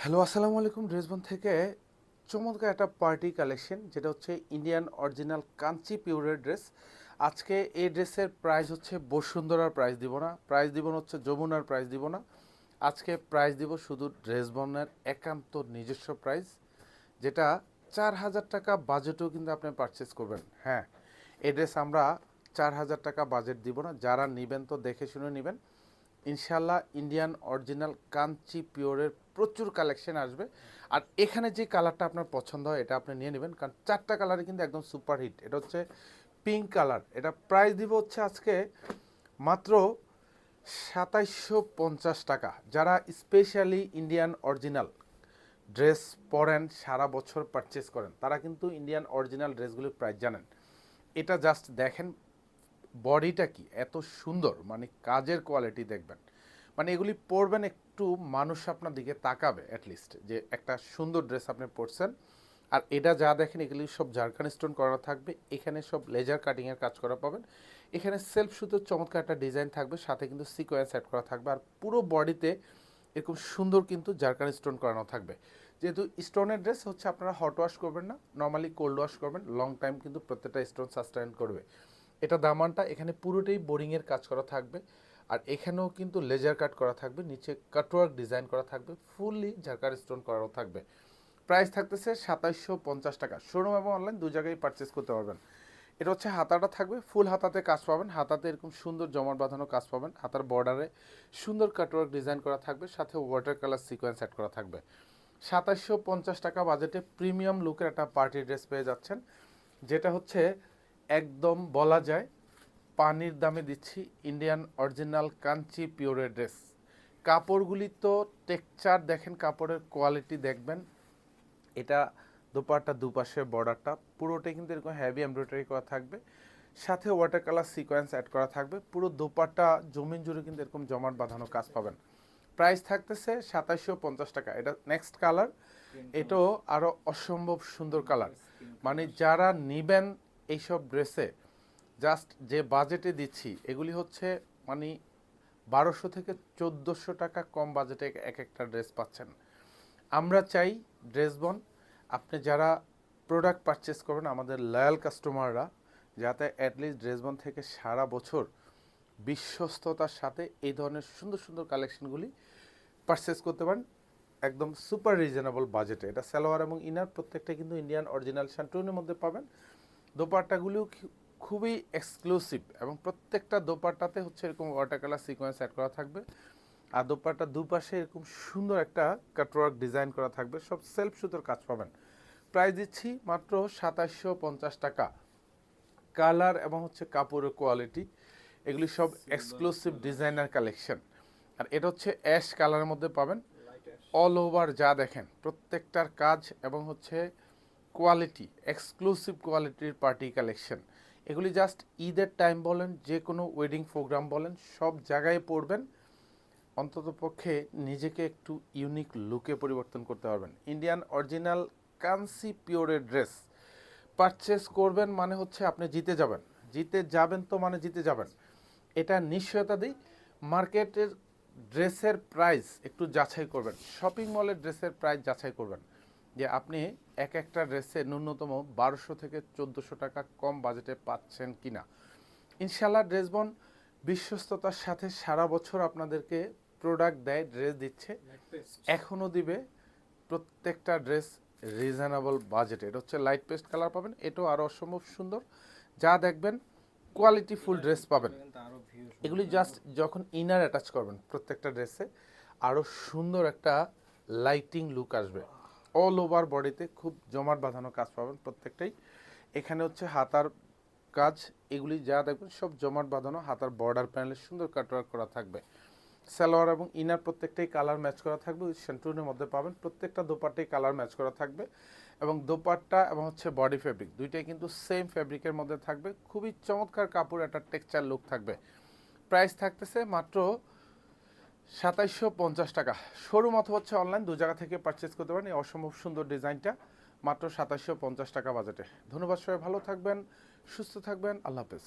Hello, আসসালামু আলাইকুম। ড্রেসবন থেকে চমৎকার একটা পার্টি কালেকশন, যেটা হচ্ছে ইন্ডিয়ান অরিজিনাল কাঞ্চি পিওরের ড্রেস। আজকে এই ড্রেসের প্রাইস হচ্ছে বসুন্ধরার প্রাইস দিব না, প্রাইস দিব না হচ্ছে যমুনার প্রাইস দিব না। আজকে প্রাইস দিব শুধু ড্রেসবনের একান্ত নিজস্ব প্রাইস, যেটা 4,000 টাকা বাজেটেও কিন্তু আপনি পারচেস করবেন। হ্যাঁ, এই ড্রেস আমরা 4,000 টাকা বাজেট দিব না। যারা নেবেন তো দেখে শুনে নেবেন। ইনশাল্লাহ ইন্ডিয়ান অরিজিনাল কাঞ্চি পিওরের প্রচুর কালেকশন আসবে। আর এখানে যে কালারটা আপনার পছন্দ হয় এটা আপনি নিয়ে নেবেন, কারণ চারটা কালারে কিন্তু একদম সুপার হিট। এটা হচ্ছে পিঙ্ক কালার। এটা প্রাইস দিব হচ্ছে আজকে মাত্র 2,750 টাকা। যারা স্পেশালি ইন্ডিয়ান অরিজিনাল ড্রেস পরেন, সারা বছর পারচেস করেন, তারা কিন্তু ইন্ডিয়ান অরিজিনাল ড্রেসগুলির প্রাইস জানেন। এটা জাস্ট দেখেন বডিটা কি এত সুন্দর, মানে কাজের কোয়ালিটি দেখবেন, মানে এগুলি পরবেন একটু মানুষ আপনার দিকে তাকাবে অ্যাটলিস্ট, যে একটা সুন্দর ড্রেস আপনি পরছেন। আর এটা যা দেখেন এগুলি সব জারকান স্টোন করা থাকবে, এখানে সব লেজার কাটিংয়ের কাজ করা পাবেন। এখানে সেলফ সুতোর চমৎকার একটা ডিজাইন থাকবে, সাথে কিন্তু সিকোয়েন্স সেট করা থাকবে। আর পুরো বডিতে এরকম সুন্দর কিন্তু জারকান স্টোন করানো থাকবে। যেহেতু স্টোনের ড্রেস হচ্ছে, আপনারা হট ওয়াশ করবেন না, নর্মালি কোল্ড ওয়াশ করবেন, লং টাইম কিন্তু প্রত্যেকটা স্টোন সাস্টেইন করবে। এটা দামানটা এখানে পুরোটাই বোরিংয়ের কাজ করা থাকবে। আর এখানেও কিন্তু লেজার কাট করা থাকবে, নিচে কাটওয়ার্ক ডিজাইন করা থাকবে, ফুললি ঝাঁকার স্টোন করাও থাকবে। প্রাইস থাকতেছে 2,750 টাকা। শোরুম এবং অনলাইন দু জায়গায় পারচেস করতে পারবেন। এটা হচ্ছে হাতাটা থাকবে, ফুল হাতাতে কাজ পাবেন, হাতাতে এরকম সুন্দর জমাট বাঁধানো কাজ পাবেন, হাতার বর্ডারে সুন্দর কাটওয়ার্ক ডিজাইন করা থাকবে, সাথে ওয়াটার কালার সিকোয়েন্স অ্যাড করা থাকবে। 2,750 টাকা বাজেটে প্রিমিয়াম লুকের একটা পার্টি ড্রেস পেয়ে যাচ্ছেন, যেটা হচ্ছে একদম বলা যায় পানির দামে দিচ্ছি ইন্ডিয়ান অরিজিনাল কাঞ্চি পিওরের ড্রেস। কাপড়গুলি তো টেক্সচার দেখেন, কাপড়ের কোয়ালিটি দেখবেন। এটা দোপাট্টা দুপাশে বর্ডারটা পুরোটাই কিন্তু এরকম হ্যাভি এমব্রয়ডারি করা থাকবে, সাথে ওয়াটার কালার সিকোয়েন্স অ্যাড করা থাকবে। পুরো দোপাট্টা জমিন জুড়ে কিন্তু এরকম জমাট বাঁধানো কাজ পাবেন। প্রাইস থাকতেছে 2,750 টাকা। এটা নেক্সট কালার, এটাও আরও অসম্ভব সুন্দর কালার। মানে যারা নিবেন এইসব ড্রেসে, জাস্ট যে বাজেটে দিচ্ছি এগুলি হচ্ছে মানে 1,200 থেকে 1,400 টাকা কম বাজেটে এক একটা ড্রেস পাচ্ছেন। আমরা চাই ড্রেসবন, আপনি যারা প্রোডাক্ট পারচেস করবেন, আমাদের লয়াল কাস্টমাররা, যাতে অ্যাটলিস্ট ড্রেসবন থেকে সারা বছর বিশ্বস্ততার সাথে এই ধরনের সুন্দর সুন্দর কালেকশনগুলি পারচেস করতে পারেন একদম সুপার রিজনেবল বাজেটে। এটা সালোয়ার এবং ইনার প্রত্যেকটা কিন্তু ইন্ডিয়ান অরিজিনাল শান্টুনের মধ্যে পাবেন। দোপাট্টাগুলিও খুবই এক্সক্লুসিভ, এবং প্রত্যেকটা দোপাট্টাতে হচ্ছে এরকম ওয়াটার কালার সিকোয়েন্স অ্যাড করা থাকবে। আর দোপাট্টার দুপাশে এরকম সুন্দর একটা কাটওয়ার্ক ডিজাইন করা থাকবে, সব সেলফ সুতোর কাজ পাবেন। প্রাইস দিচ্ছি মাত্র 2,750 টাকা। কালার এবং হচ্ছে কাপড়ের কোয়ালিটি এগুলি সব এক্সক্লুসিভ ডিজাইনার কালেকশন। আর এটা হচ্ছে অ্যাশ কালারের মধ্যে পাবেন। অল ওভার যা দেখেন প্রত্যেকটার কাজ এবং হচ্ছে কোয়ালিটি, এক্সক্লুসিভ কোয়ালিটির পার্টি কালেকশন। এগুলি জাস্ট ঈদের টাইম বলেন, যে কোনো ওয়েডিং প্রোগ্রাম বলেন, সব জায়গায় পরবেন, অন্তত পক্ষে নিজেকে একটু ইউনিক লুকে পরিবর্তন করতে পারবেন। ইন্ডিয়ান অরিজিনাল কাঞ্চি পিওরের ড্রেস পারচেস করবেন মানে হচ্ছে আপনি জিতে যাবেন। জিতে যাবেন তো মানে জিতে যাবেন, এটা নিশ্চয়তা দিই। মার্কেটের ড্রেসের প্রাইস একটু যাচাই করবেন, শপিং মলের ড্রেসের প্রাইস যাচাই করবেন, যে আপনি এক একটা ড্রেসে ন্যূনতম 1,200 থেকে 1,400 টাকা কম বাজেটে পাচ্ছেন কিনা। ইনশাল্লাহ ড্রেসবন বিশ্বস্ততার সাথে সারা বছর আপনাদেরকে প্রোডাক্ট দেয়, ড্রেস দিচ্ছে, এখনও দিবে। প্রত্যেকটা ড্রেস রিজনেবল বাজেটে। এটা হচ্ছে লাইট পেস্ট কালার পাবেন, এটাও আরও অসম্ভব সুন্দর। যা দেখবেন কোয়ালিটিফুল ড্রেস পাবেন। এগুলি জাস্ট যখন ইনার অ্যাটাচ করবেন প্রত্যেকটা ড্রেসে, আরও সুন্দর একটা লাইটিং লুক আসবে। অল ওভার বডিতে খুব জমাট বাঁধানো কাজ পাবেন প্রত্যেকটাই। এখানে হচ্ছে হাতার কাজ, এগুলি যা দেখবেন সব জমাট বাঁধানো, হাতার বর্ডার প্যানেলে সুন্দর কাটওয়ার্ক করা থাকবে। সালোয়ার এবং ইনার প্রত্যেকটাই কালার ম্যাচ করা থাকবে, ওই সেন্টুনের মধ্যে পাবেন। প্রত্যেকটা দোপাট্টাই কালার ম্যাচ করা থাকবে, এবং দোপাট্টা এবং হচ্ছে বডি ফেব্রিক দুইটাই কিন্তু সেম ফেব্রিকের মধ্যে থাকবে। খুবই চমৎকার কাপড়, একটা টেক্সচার লুক থাকবে। প্রাইস থাকতেছে মাত্র 2,750 টাকা। শোরুম অথবা হচ্ছে অনলাইন দু জায়গা থেকে পারচেস করতে পারেন এই অসম্ভব সুন্দর ডিজাইনটা মাত্র 2,750 টাকা বাজেটে। ধন্যবাদ, সবাই ভালো থাকবেন, সুস্থ থাকবেন, আল্লাহ হাফেজ।